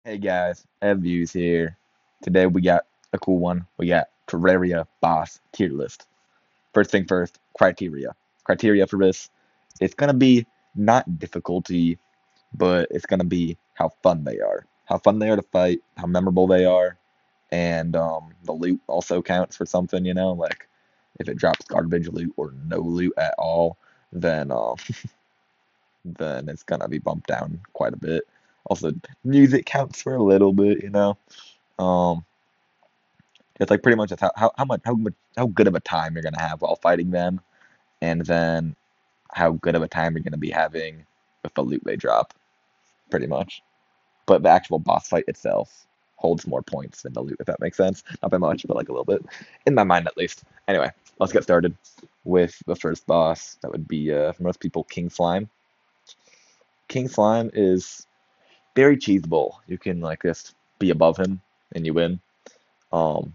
Hey guys, views here. Today we got a cool one. We got Terraria boss tier list. First thing first, criteria. Criteria for this, it's gonna be not difficulty, but it's gonna be how fun they are. How fun they are to fight, how memorable they are, and the loot also counts for something, like if it drops garbage loot or no loot at all, then then it's gonna be bumped down quite a bit. Also, music counts for a little bit. Um, it's like pretty much just how good of a time you're gonna have while fighting them, and then how good of a time you're gonna be having with the loot they drop, pretty much. But the actual boss fight itself holds more points than the loot, if that makes sense. Not by much, but like a little bit, in my mind at least. Anyway, let's get started with the first boss. That would be for most people King Slime. King Slime is very cheesable. You can like just be above him and you win. Um,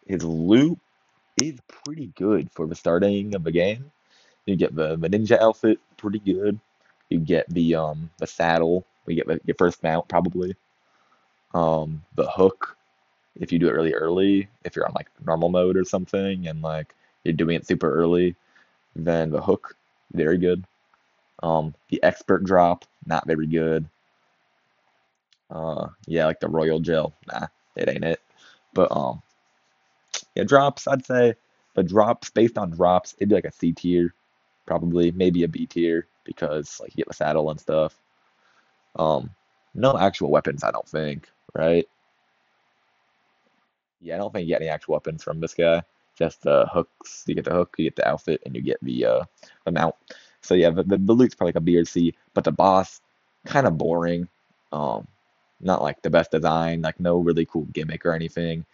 his loot is pretty good for the starting of the game. You get the ninja outfit, pretty good. You get the saddle. You get your first mount probably. The hook if you do it really early. If you're on like normal mode or something and like you're doing it super early, then the hook very good. The expert drop not very good. Yeah, like the royal gel, nah, it ain't it. But yeah, drops, I'd say the drops based on drops, it'd be like a C tier, probably, maybe a B tier, because like you get the saddle and stuff. Um, no actual weapons, I don't think, right? Yeah, I don't think you get any actual weapons from this guy. Just hooks. You get the hook, you get the outfit, and you get the mount. So yeah, the loot's probably like a B or C, but the boss kind of boring. Um, not like the best design, like no really cool gimmick or anything.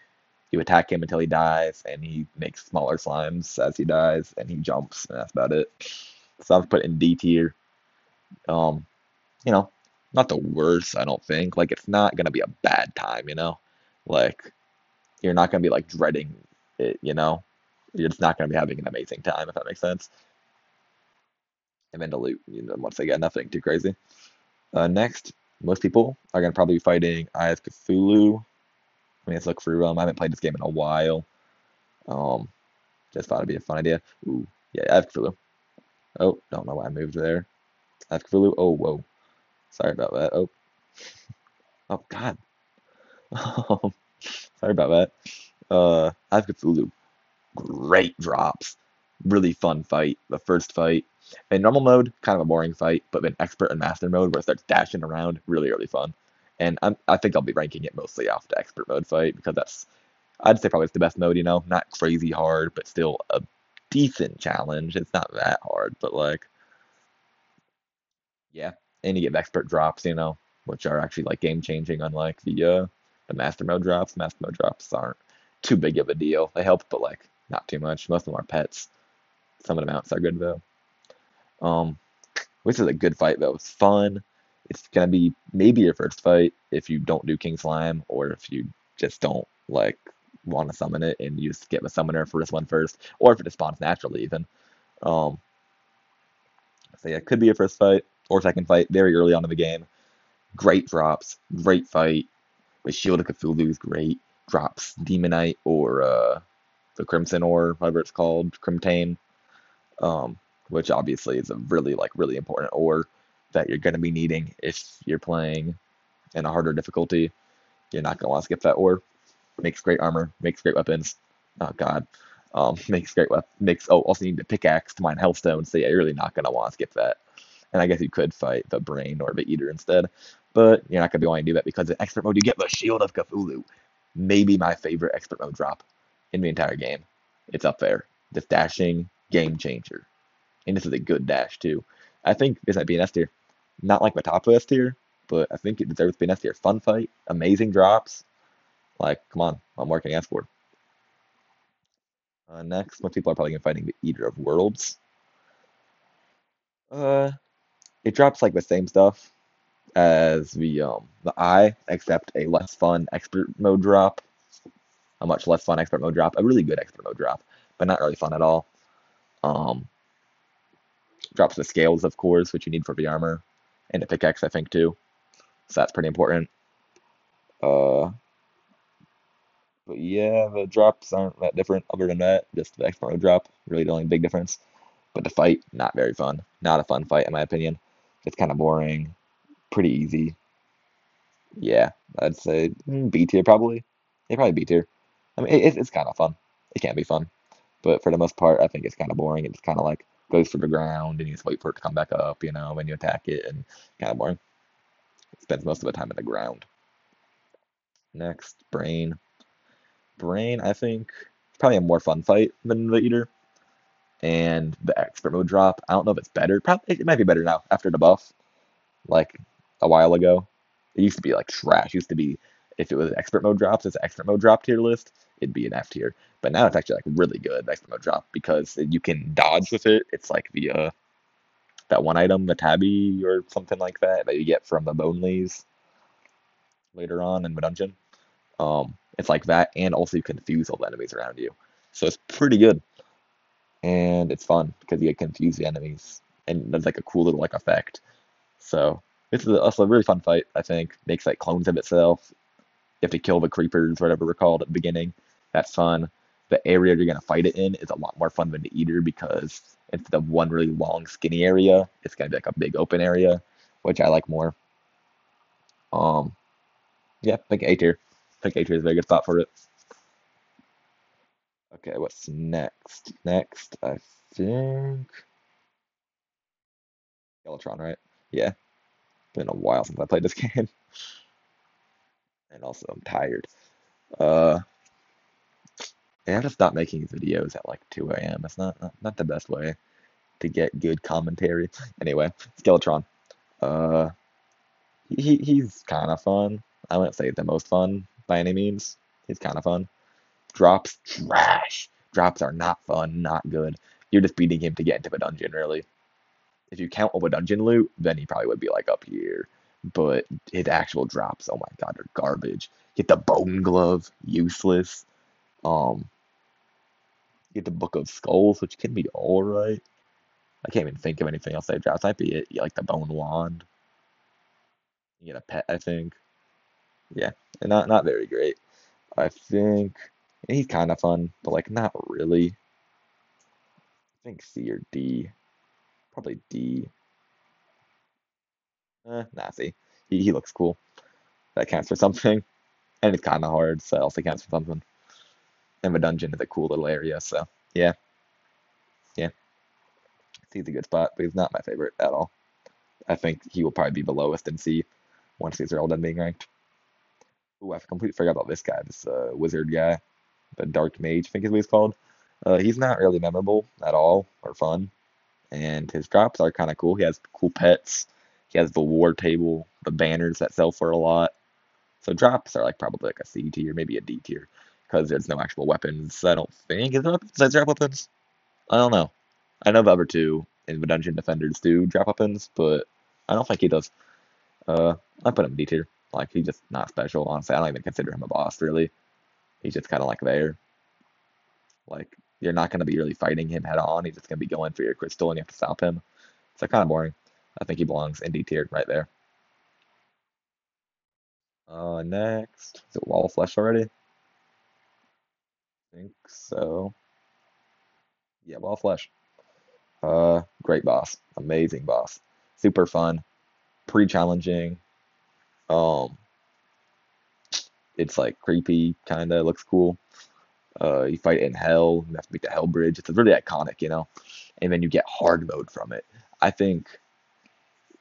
You attack him until he dies, and he makes smaller slimes as he dies, and he jumps, and that's about it. So I've put in D tier. Um, you know, not the worst, I don't think. Like it's not gonna be a bad time. Like you're not gonna be like dreading it. You're just not gonna be having an amazing time, if that makes sense. And then the loot, once again, nothing too crazy. Next, most people are gonna probably be fighting Eye of Cthulhu. I mean, let's look through them. I haven't played this game in a while. Um, just thought it'd be a fun idea. Ooh, yeah, Eye of Cthulhu. Oh, don't know why I moved there. Eye of Cthulhu. Oh, whoa. Sorry about that. Oh, oh God. Sorry about that. Eye of Cthulhu. Great drops. Really fun fight. The first fight. In normal mode, kind of a boring fight, but in expert and master mode, where it starts dashing around, really, really fun. And I think I'll be ranking it mostly off the expert mode fight because I'd say probably it's the best mode. Not crazy hard, but still a decent challenge. It's not that hard, but like, yeah. And you get expert drops, which are actually like game changing, unlike the master mode drops. Master mode drops aren't too big of a deal. They help, but like not too much. Most of them are pets. Some of the mounts are good though. Um, which is a good fight though. It's fun. It's gonna be maybe your first fight if you don't do King Slime or if you just don't like want to summon it and you just get the summoner for this one first, or if it just spawns naturally even. Um, so yeah, it could be your first fight or second fight very early on in the game. Great drops, great fight. The Shield of Cthulhu is great. Drops Demonite or the Crimson or whatever it's called, Crimtane, um, which obviously is a really really important ore that you're going to be needing if you're playing in a harder difficulty. You're not going to want to skip that ore. Makes great armor, makes great weapons. Oh God, makes great weapons. Makes also need the pickaxe to mine hellstone. So yeah, you're really not going to want to skip that. And I guess you could fight the brain or the eater instead, but you're not going to be wanting to do that because in expert mode you get the Shield of Cthulhu. Maybe my favorite expert mode drop in the entire game. It's up there. This dashing game changer. And this is a good dash too. I think this might be an S tier. Not like my top S tier, but I think it deserves to be an S tier. Fun fight, amazing drops. Like, come on, what more can you ask for? Next, most people are probably gonna be fighting the Eater of Worlds. Uh, it drops like the same stuff as the Eye, except a less fun expert mode drop. A much less fun expert mode drop. A really good expert mode drop, but not really fun at all. Um, drops the scales, of course, which you need for the armor, and the pickaxe, I think, too. so that's pretty important. Uh, but yeah, the drops aren't that different other than that. Just the expert mode drop, really the only big difference. But the fight, not very fun. Not a fun fight in my opinion. It's kind of boring, pretty easy. Yeah, I'd say B tier probably. Yeah, probably B tier. I mean, it's kind of fun. It can be fun, but for the most part, I think it's kind of boring. It's kind of like goes to the ground and you just wait for it to come back up, when you attack it, and kind of boring. It spends most of the time in the ground. Next, Brain. Brain, I think, is probably a more fun fight than the Eater. And the expert mode drop, I don't know if it's better. Probably it might be better now after the buff, like a while ago. It used to be like trash. It used to be if it was expert mode drops, it's an expert mode drop tier list, it'd be an F tier. But now it's actually like really good expert mode drop because you can dodge with it. It's like the that one item, the tabby or something like that you get from the Boneleys later on in the dungeon. It's like that, and also you confuse all the enemies around you. So it's pretty good, and it's fun because you can confuse the enemies, and there's like a cool little like effect. So it's also a really fun fight. I think makes like clones of itself. You have to kill the creepers, whatever we're called at the beginning. That's fun. The area you're gonna fight it in is a lot more fun than the Eater because instead of one really long skinny area, it's gonna be like a big open area, which I like more. Um, yeah, I think A tier. I think A tier is a very good spot for it. Okay, what's next? Next, I think Skeletron, right? Yeah, been a while since I played this game, and also I'm tired. Uh, I have to stop making videos at like 2 a.m. It's not the best way to get good commentary. Anyway, Skeletron. Uh, he's kind of fun. I wouldn't say the most fun by any means. He's kind of fun. Drops trash. Drops are not fun, not good. You're just beating him to get into a dungeon, really. If you count all the dungeon loot, then he probably would be like up here. But his actual drops, oh my god, they're garbage. Get the bone glove, useless. Um, get the Book of Skulls, which can be alright. I can't even think of anything else that drops. Might be it. You like the bone wand. You get a pet, I think. Yeah, and not very great. I think he's kind of fun, but like not really. I think C or D. Probably D. Nah, C. He looks cool. That counts for something. And it's kind of hard, so it also counts for something. And the dungeon is a cool little area, so yeah, yeah. C's a good spot, but he's not my favorite at all. I think he will probably be the lowest in C once these are all done being ranked. Ooh, I completely forgot about this guy, this wizard guy, the Dark Mage, I think is what he's called. He's not really memorable at all or fun, and his drops are kind of cool. He has cool pets. He has the war table, the banners that sell for a lot. So drops are like probably like a C tier, maybe a D tier, because there's no actual weapons. I don't think. Is there weapons? Does drop weapons? I don't know. I know the other two in the Dungeon Defenders do drop weapons, but I don't think he does. Uh, I put him D tier. Like he's just not special. Honestly, I don't even consider him a boss really. He's just kind of like there. Like you're not gonna be really fighting him head on. He's just gonna be going for your crystal, and you have to stop him. So kind of boring. I think he belongs in D tier right there. Next, is it Wall of Flesh already? I think so. Yeah, Wall of Flesh. Great boss, amazing boss, super fun, pretty challenging. Um, it's like creepy, kinda looks cool. You fight in hell, you have to beat the hell bridge. It's really iconic. And then you get hard mode from it. I think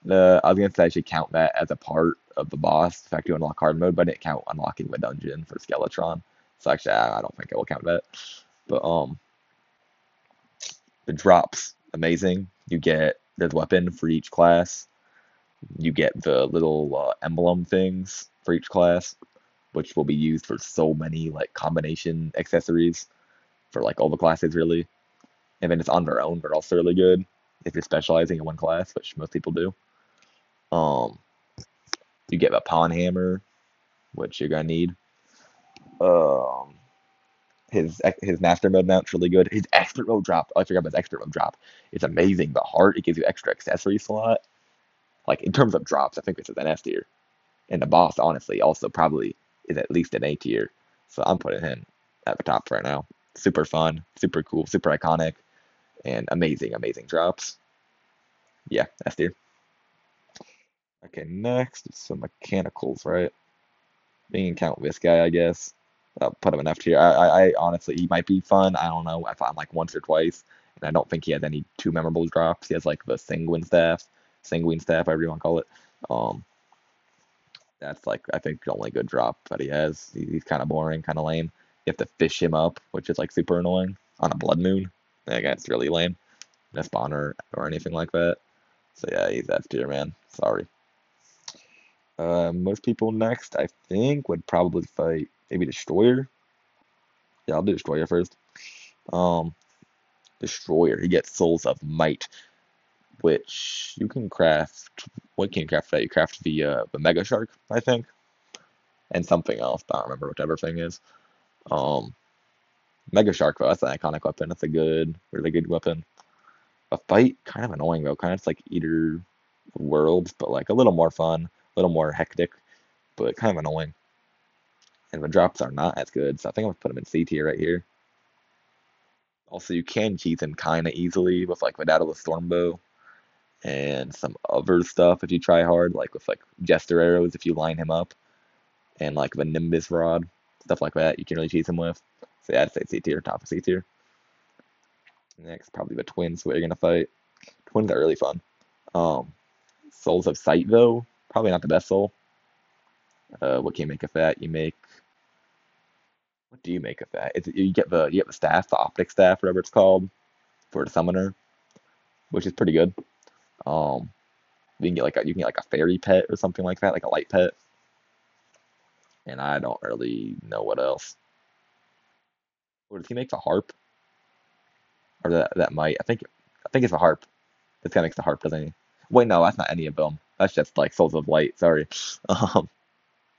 I was gonna say I should count that as a part of the boss. The fact you unlock hard mode, but I didn't count unlocking the dungeon for Skeletron. So actually, I don't think I will count that. But the drops amazing. You get there's weapon for each class. You get the little emblem things for each class, which will be used for so many like combination accessories for like all the classes really. And then it's on their own, but also really good if you're specializing in one class, which most people do. Um, you get a pawn hammer, which you're gonna need. Um, his master mode mount's really good. His expert mode drop. Oh, I forgot about his expert mode drop. It's amazing. The heart it gives you extra accessory slot. Like in terms of drops, I think this is an S tier. And the boss, honestly, also probably is at least an A tier. So I'm putting him at the top right now. Super fun, super cool, super iconic, and amazing, amazing drops. Yeah, S tier. Okay, next is some mechanicals, right? We can count this guy, I guess. I'll put him in F tier. I honestly, he might be fun. I don't know. I found like once or twice, and I don't think he has any too memorable drops. He has like the sanguine staff, whatever you want to call it. Um, that's like I think the only good drop that he has. He's kind of boring, kind of lame. You have to fish him up, which is like super annoying on a blood moon. Like that's really lame. No spawner or anything like that. So yeah, he's F tier, man. Sorry. Most people next, I think, would probably fight maybe Destroyer. Yeah, I'll do Destroyer first. Um, Destroyer, he gets Souls of Might, which you can craft. What can you craft that? You craft the Mega Shark, I think, and something else. But I don't remember whichever thing is. Um, Mega Shark, though, that's an iconic weapon. That's a good, really good weapon. A fight, kind of annoying though. Kind of like Eater Worlds, but like a little more fun, a little more hectic, but kind of annoying. And the drops are not as good, so I think I'm gonna put them in C tier right here. Also, you can cheat him kind of easily with like without a Stormbow and some other stuff if you try hard, like with like Jester arrows if you line him up, and like the Nimbus rod, stuff like that. You can really cheat him with. So yeah, I'd say C tier, top of C tier. Next, probably the twins. What you're gonna fight? Twins are really fun. Um, Souls of Sight though, probably not the best soul. What can you make of that? You make what do you make of that? You get the staff, the optic staff, whatever it's called, for the summoner, which is pretty good. Um, you can get like a fairy pet or something like that, like a light pet. And I don't really know what else. Or does he make the harp? Or that might? I think it's a harp. This guy makes the harp, doesn't he? Wait, no, that's not any of them. That's just like Souls of Light. Sorry. Um,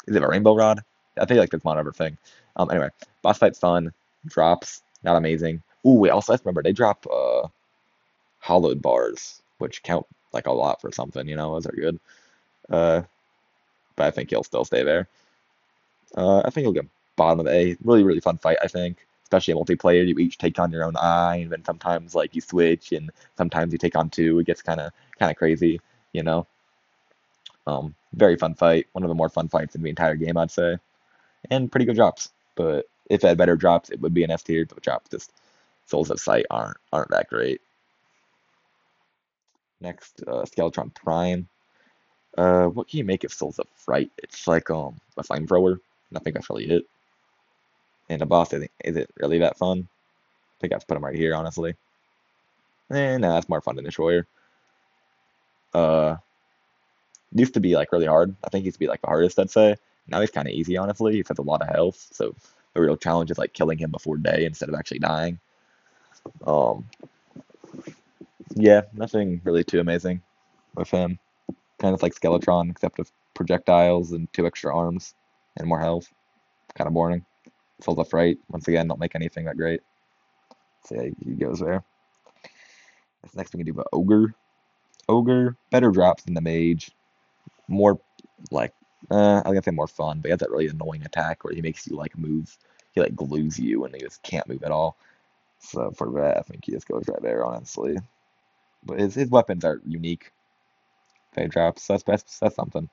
is it a rainbow rod? I think like that's one other thing. Anyway, boss fight's fun. Drops, not amazing. Ooh, wait, also I remember they drop hollowed bars, which count like a lot for something. Those are good. Uh, but I think he'll still stay there. I think he'll get bottom of A. Really, really fun fight, I think. Especially in multiplayer, you each take on your own eye, and then sometimes like you switch, and sometimes you take on two. It gets kind of crazy, you know. Very fun fight. One of the more fun fights in the entire game, I'd say, and pretty good drops. But if it had better drops, it would be an S tier. But drops just Souls of Sight aren't that great. Next, Skeletron Prime. What can you make of Souls of Fright? It's like a flamethrower. And I think that's really it. And the boss is it really that fun? I think I have to put him right here, honestly. No, that's more fun than Destroyer. Uh, used to be like really hard. I think he used to be like the hardest, I'd say. Now he's kind of easy, honestly. He has a lot of health, so the real challenge is like killing him before day instead of actually dying. Um, yeah, nothing really too amazing with him. Kind of like Skeletron, except with projectiles and two extra arms and more health. Kind of boring. Souls of Fright, once again, don't make anything that great. So yeah, he goes there. Next we can do the Ogre. Ogre, better drops than the Mage. More like I'm gonna say more fun, but he has that really annoying attack where he makes you like move. He like glues you and you just can't move at all. So for that, I think he just goes right there, honestly. But his weapons are unique. They drops. That's something.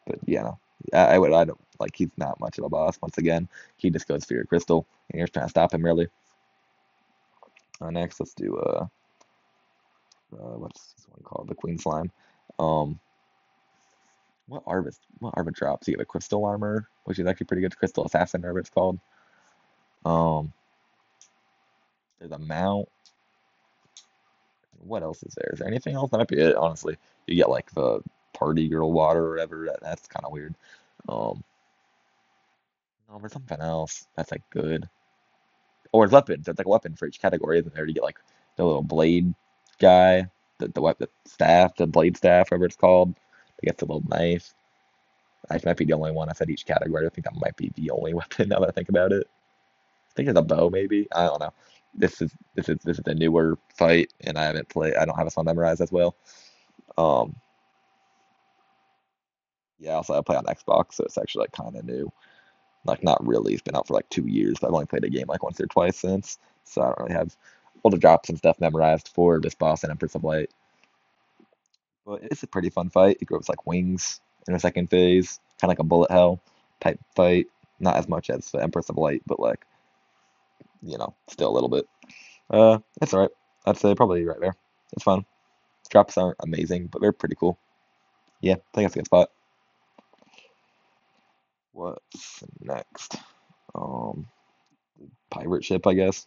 But yeah, no. I don't like he's not much of a boss. Once again, he just goes for your crystal, and you're trying to stop him really. Next, let's do what's this one called? The Queen Slime. Um, what are the drops? You get the crystal armor, which is actually pretty good. Crystal assassin, whatever it's called. Um, there's a mount. What else is there? Is there anything else? That might be it, honestly. You get like the party girl water or whatever. That's kind of weird. Um, no, there's something else that's like good. Or it's weapons. There's like a weapon for each category, isn't there? You get like the little blade guy, the staff, the blade staff, whatever it's called. They get the little knife. I might be the only one I said each category. I think that might be the only weapon now that I think about it. I think it's a bow, maybe. I don't know. This is a newer fight, and I haven't played. I don't have a song memorized as well. Um, Yeah, also I play on Xbox, so it's actually like kind of new. Like not really. It's been out for like 2 years, but I've only played a game like once or twice since, so I don't really have all the drops and stuff memorized for this boss and Empress of Light. But it's a pretty fun fight. It grows like wings in the second phase, kind of like a bullet hell type fight. Not as much as the Empress of Light, but like still a little bit. It's alright. I'd say probably right there. It's fun. Drops aren't amazing, but they're pretty cool. Yeah, I think that's a good spot. What's next? Um, Pirate ship, I guess.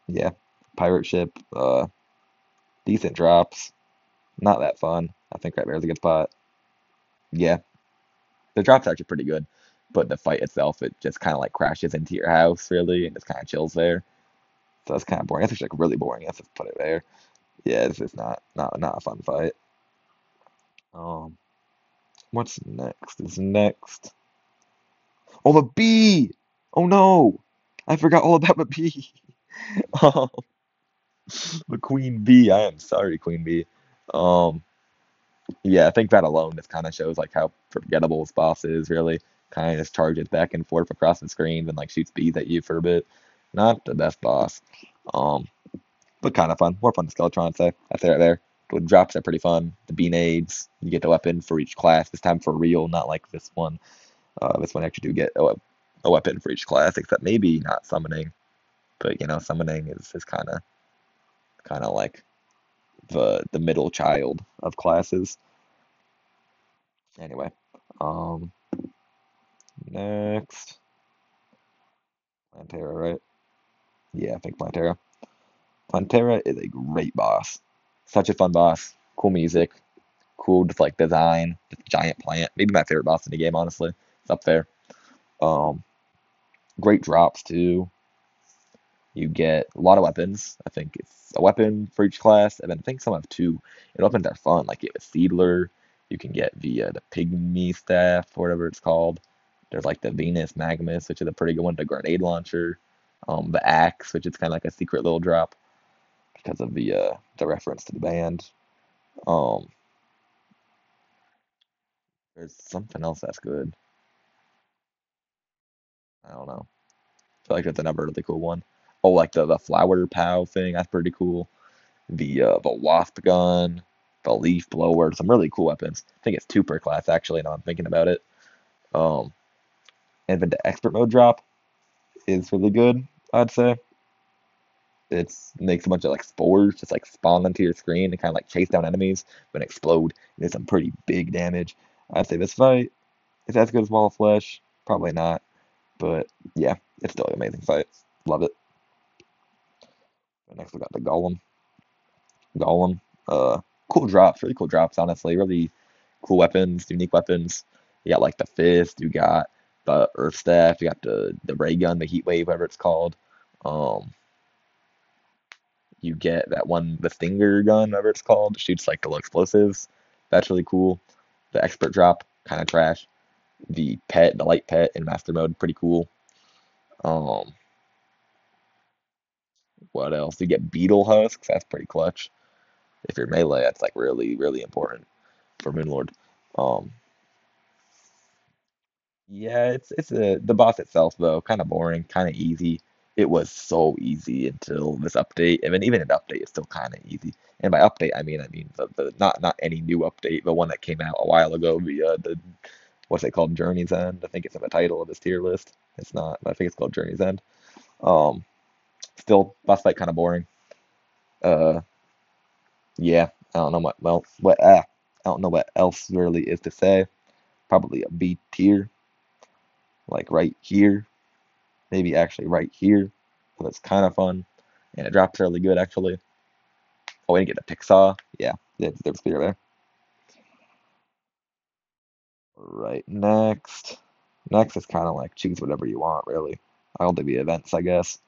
Yeah, pirate ship. Decent drops. Not that fun. I think right there's a good spot. Yeah, the drop's actually pretty good, but the fight itself, it just kind of like crashes into your house really, and just kind of chills there. So it's kind of boring. It's actually like really boring. Let's just put it there. Yeah, it's just not a fun fight. Um, what's next? Is next. Oh, the bee! Oh no! I forgot all about the bee. Oh, the queen bee. I am sorry, queen bee. Um, yeah, I think that alone just kind of shows like how forgettable this boss is. Really, kind of just charges back and forth across the screen and like shoots bees at you for a bit. Not the best boss. Um, but kind of fun. More fun than Skeletron, I'd say. I'd say right there. The drops are pretty fun. The bee nades, you get the weapon for each class. This time for real, not like this one. This one actually do get a weapon for each class, except maybe not summoning. But summoning is kind of like the middle child of classes. Anyway, um, next Plantera, right? Yeah, I think Plantera. Plantera is a great boss. Such a fun boss. Cool music. Cool, just like design. Just giant plant. Maybe my favorite boss in the game, honestly. It's up there. Um, Great drops too. You get a lot of weapons. I think it's a weapon for each class, and then I think some have two. And weapons are fun. Like you have a Seedler, you can get the Pygmy Staff, or whatever it's called. There's like the Venus Magmus, which is a pretty good one. The grenade launcher, the axe, which is kind of like a secret little drop because of the reference to the band. Um, there's something else that's good. I don't know. I feel like that's another really cool one. Oh, like the flower pow thing. That's pretty cool. The wasp gun, the leaf blower, some really cool weapons. I think it's two per class actually. Now I'm thinking about it. Um, and then the expert mode drop is really good. I'd say it's makes a bunch of like spores just like spawn onto your screen and kind of like chase down enemies, then explode and do some pretty big damage. I'd say this fight is as good as Wall of Flesh. Probably not, but yeah, it's still an amazing fight. Love it. Next we got the Golem. Golem. Uh, cool drops, really cool drops, honestly. Really cool weapons, unique weapons. You got like the fist, you got the earth staff, you got the ray gun, the heat wave, whatever it's called. Um, you get that one, the stinger gun, whatever it's called, shoots like the little explosives. That's really cool. The expert drop, kind of trash. The pet, the light pet in master mode, pretty cool. Um, what else? You get beetle husks, that's pretty clutch. If you're melee, that's like really, really important for Moonlord. Um, Yeah, it's the boss itself though, kind of boring, kind of easy. It was so easy until this update, and then even an update is still kind of easy. And by update, I mean the not any new update, the one that came out a while ago. The what's it called, Journey's End. I think it's in the title of this tier list. It's not, but I think it's called Journey's End. Um, Still boss fight kind of boring. Uh, yeah, I don't know I don't know what else really is to say. Probably a B tier, like right here. Maybe actually right here. So that's kind of fun. And it drops really good actually. Oh, and you get the Pixar. Yeah, there's clear there. Right, next. Next is kind of like choose whatever you want, really. I'll do the events, I guess.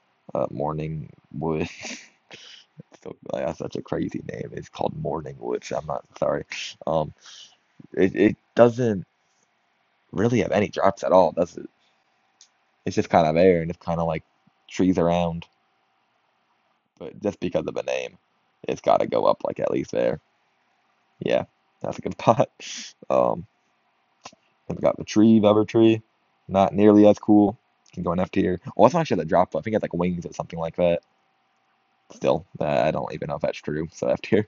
Morning Wood. So, that's such a crazy name. It's called Morning Wood. So I'm not sorry. Um, it doesn't really have any drops at all, does it? It's just kind of there and it's kind of like trees around. But just because of the name, it's got to go up like at least there. Yeah. That's a good pot. Um, then we got Retrieve, Evertree. Not nearly as cool. Can go in F tier. Well, it's not actually the drop. I think it's like wings or something like that. Still, I don't even know if that's true. So F tier.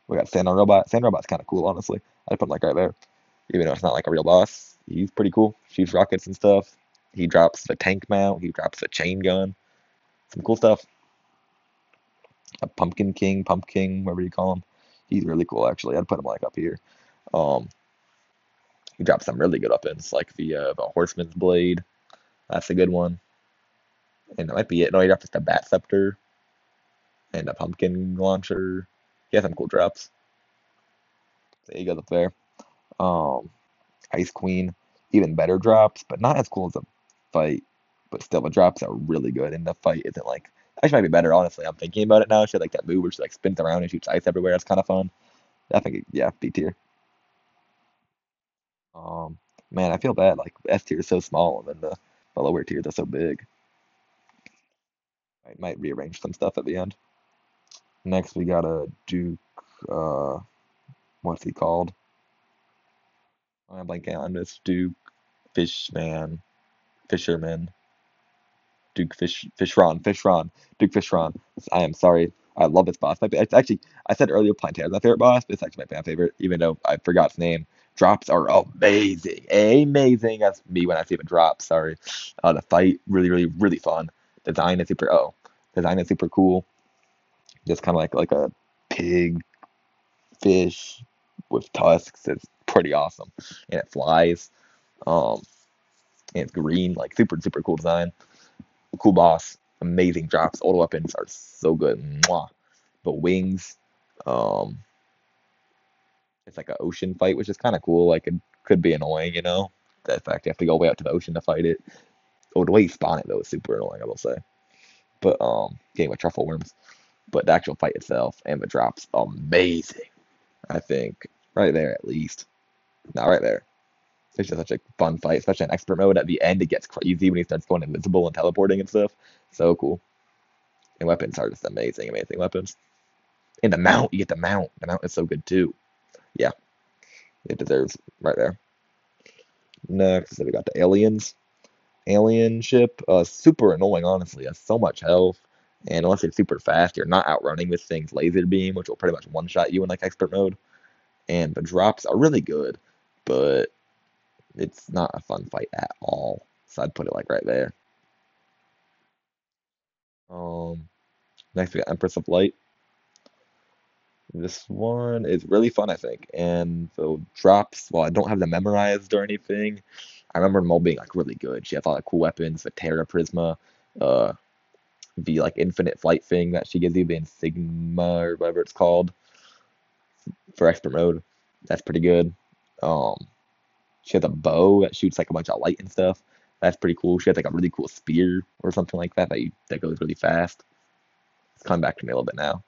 We got Sand Robot. Sand Robot's kind of cool, honestly. I'd put him like right there. Even though it's not like a real boss. He's pretty cool. Shoots rockets and stuff. He drops the tank mount. He drops the chain gun. Some cool stuff. A Pumpkin King, Pumpkin, whatever you call him. He's really cool, actually. I'd put him like up here. Um, he drops some really good weapons, like the Horseman's Blade. That's a good one. And that might be it. No, he drops just a Bat Scepter and a Pumpkin Launcher. He has some cool drops. So he goes up there. Um, Ice Queen, even better drops, but not as cool as a fight. But still, the drops are really good, and the fight isn't like. Actually, might be better. Honestly, I'm thinking about it now. She had like that move where she like spins around and shoots ice everywhere. That's kind of fun. I think, yeah, B tier. Um, man, I feel bad. Like S tier is so small, and then the lower tiers are so big. I might rearrange some stuff at the end. Next, we got a Duke. Uh, what's he called? I'm blanking on this Duke Fishman, Fisherman. Duke Fishron, Duke Fishron. I am sorry. I love this boss. It's actually, I said earlier, Plantair is my favorite boss, but it's actually my fan favorite, even though I forgot its name. Drops are amazing. Amazing. That's me when I see the drops. Sorry. The fight, really, really, really fun. Design is super, design is super cool. Just kind of like a pig fish with tusks. It's pretty awesome. And it flies. Um, and it's green, like super, super cool design. Cool boss, amazing drops. All the weapons are so good. Mwah. But wings, um, it's like an ocean fight, which is kind of cool. Like it could be annoying, you know. The fact you have to go way out to the ocean to fight it. Oh, the way you spawn it though is super annoying, I will say. But game with truffle worms. But the actual fight itself and the drops, amazing. I think right there at least. Not right there. It's just such a fun fight, especially in expert mode. At the end, it gets crazy when he starts going invisible and teleporting and stuff. So cool. And weapons are just amazing, amazing weapons. And the mount, you get the mount. The mount is so good too. Yeah, it deserves right there. Next, we got the aliens. Alien ship, super annoying, honestly. Has so much health, and unless it's super fast, you're not outrunning this thing's laser beam, which will pretty much one-shot you in like expert mode. And the drops are really good, but it's not a fun fight at all. So I'd put it like right there. Um, Next we got Empress of Light. This one is really fun, I think. And the drops, well, I don't have them memorized or anything. I remember them all being like really good. She has all the cool weapons, the Terra Prisma, uh, the like infinite flight thing that she gives you, the Insigma or whatever it's called for expert mode. That's pretty good. Um, she has a bow that shoots like a bunch of light and stuff. That's pretty cool. She has like a really cool spear or something like that that goes really fast. It's coming back to me a little bit now.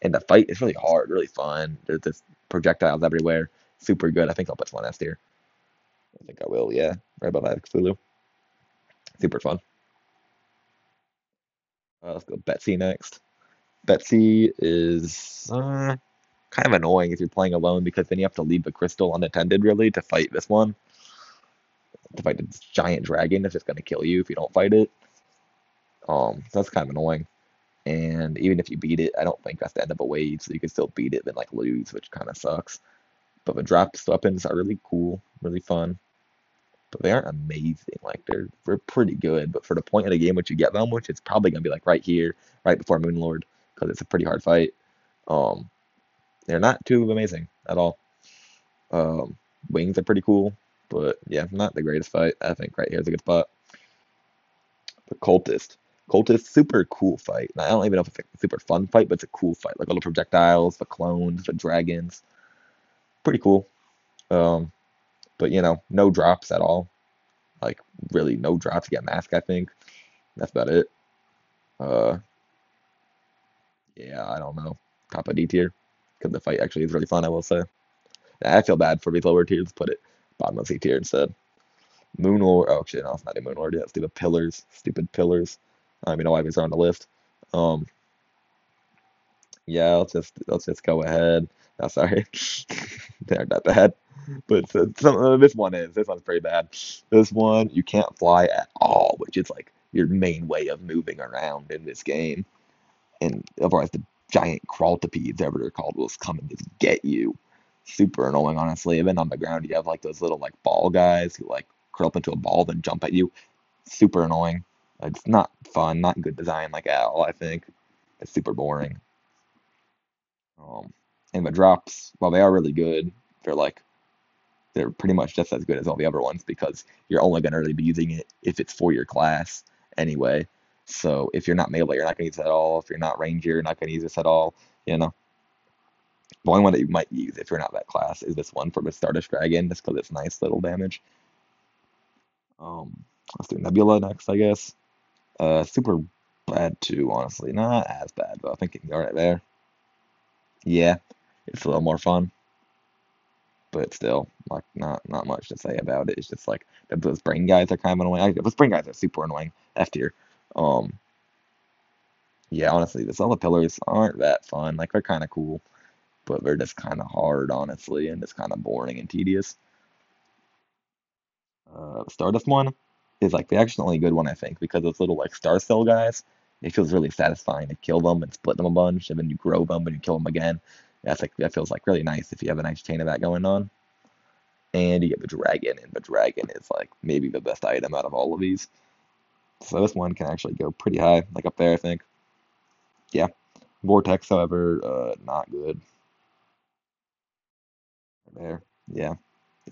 And the fight is really hard, really fun. There's just projectiles everywhere. Super good. I think I'll put one S tier. I think I will, yeah. Right above that Cthulhu. Super fun. Let's go Betsy next. Betsy is kind of annoying if you're playing alone because then you have to leave the crystal unattended, really, to fight this one. To fight this giant dragon that's just going to kill you if you don't fight it. So that's kind of annoying. And even if you beat it, I don't think that's the end of a wave, so you can still beat it, then like lose, which kind of sucks. But the drops weapons are really cool, really fun. But they aren't amazing. Like they're pretty good. But for the point of the game which you get them, which it's probably gonna be like right here, right before Moonlord, because it's a pretty hard fight. Um, they're not too amazing at all. Um, Wings are pretty cool, but yeah, not the greatest fight. I think right here is a good spot. The Cultist, super cool fight. And I don't even know if it's like a super fun fight, but it's a cool fight. Like all the projectiles, the clones, the dragons, pretty cool. Um, but no drops at all. Like really no drops. You get mask, I think. That's about it. Uh, yeah, I don't know. Top of D tier because the fight actually is really fun. I will say. I feel bad for these lower tiers. Put it bottom of C tier instead. Moonlord. Oh shit, no, it's not a Moonlord yet. Stupid pillars. Stupid pillars. I don't even know why these are on the list. Um, yeah, let's just go ahead. Oh, sorry. They aren't that bad. But this one is. This one's pretty bad. This one, you can't fly at all, which is like your main way of moving around in this game. And otherwise, the giant crawltipedes, whatever they're called, will come and just get you. Super annoying, honestly. Even on the ground, you have like those little like ball guys who like curl up into a ball, then jump at you. Super annoying. It's not fun, not good design like at all, I think. It's super boring. Um, and the drops, while they are really good, they're like they're pretty much just as good as all the other ones because you're only going to really be using it if it's for your class anyway. So if you're not melee, you're not going to use it at all. If you're not ranger, you're not going to use this at all. You know, the only one that you might use if you're not that class is this one for the Stardust Dragon, just because it's nice little damage. Um, let's do Nebula next, I guess. Super bad too, honestly. Not as bad, but I think it can go right there. Yeah, it's a little more fun, but still, like not much to say about it. It's just like those brain guys are kind of annoying. Those brain guys are super annoying. F tier. Um, yeah, honestly, the solo pillars aren't that fun. Like they're kind of cool, but they're just kind of hard, honestly, and it's kind of boring and tedious. The Stardust one is like the actually only good one I think because those little like star cell guys. It feels really satisfying to kill them and split them a bunch, and then you grow them and you kill them again. That's like that feels like really nice if you have a nice chain of that going on. And you get the dragon, and the dragon is like maybe the best item out of all of these. So this one can actually go pretty high, like up there, I think. Yeah. Vortex, however, not good. There. Yeah.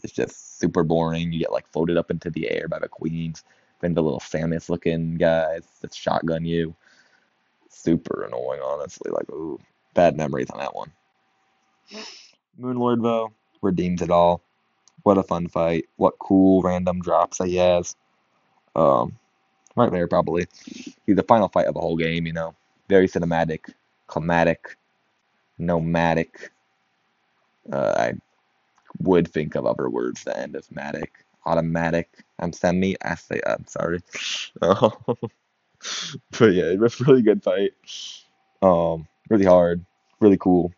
It's just super boring. You get like floated up into the air by the queens, then the little Samus looking guys that shotgun you. Super annoying, honestly. Like, ooh, bad memories on that one. Moonlord, though, redeems it all. What a fun fight. What cool random drops he has. Um, right there, probably. He's the final fight of the whole game, you know. Very cinematic, climatic, nomadic. I would think of other words that end with matic. Automatic. I'm sorry. Uh, but yeah, it was a really good fight. Really hard, really cool.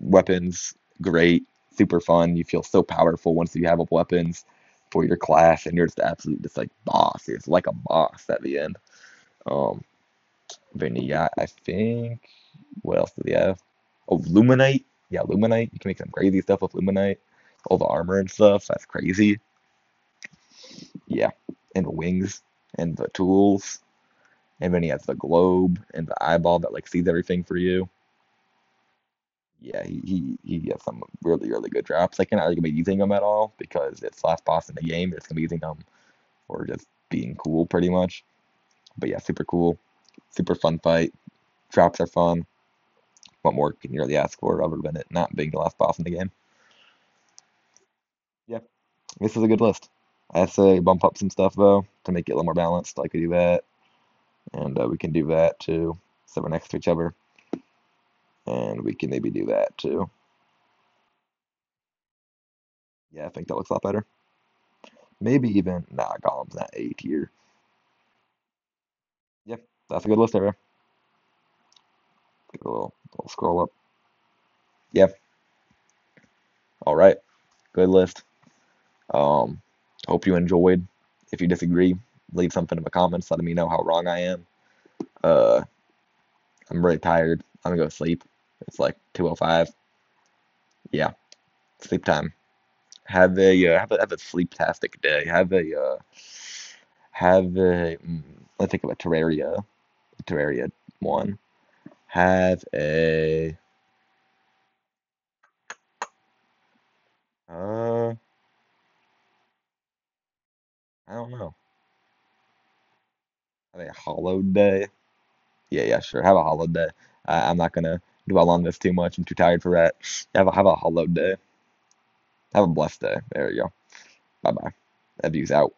Weapons, great, super fun. You feel so powerful once you have up weapons for your class, and you're just absolute just like boss. You're just like a boss at the end. Um, then you got, I think, what else do we have? Oh, Luminite. Yeah, Luminite. You can make some crazy stuff with Luminite. All the armor and stuff. That's crazy. Yeah. And the wings and the tools. And then he has the globe and the eyeball that like sees everything for you. Yeah, he has some really, really good drops. I cannot really be using them at all because it's last boss in the game. It's gonna be using them for just being cool pretty much. But yeah, super cool. Super fun fight. Drops are fun. What more can you really ask for other than it not being the last boss in the game? Yeah, this is a good list. I say bump up some stuff though to make it a little more balanced. I could do that, and we can do that too. So we're next to each other, and we can maybe do that too. Yeah, I think that looks a lot better. Maybe even nah, Golem's not A tier. Yeah, that's a good list there. Get a little scroll up. Yeah, all right, good list. Um, hope you enjoyed. If you disagree, leave something in the comments letting me know how wrong I am. Uh, I'm really tired. I'm gonna go sleep. It's like 2:05. Yeah, sleep time. Have a sleep-tastic day. Let's think of a Terraria one. Have a uh I don't know. Have a hollow day. Yeah, sure. Have a hollow day. I'm not gonna dwell on this too much. I'm too tired for that. Have a hollow day. Have a blessed day. There you go. Bye bye. That view's out.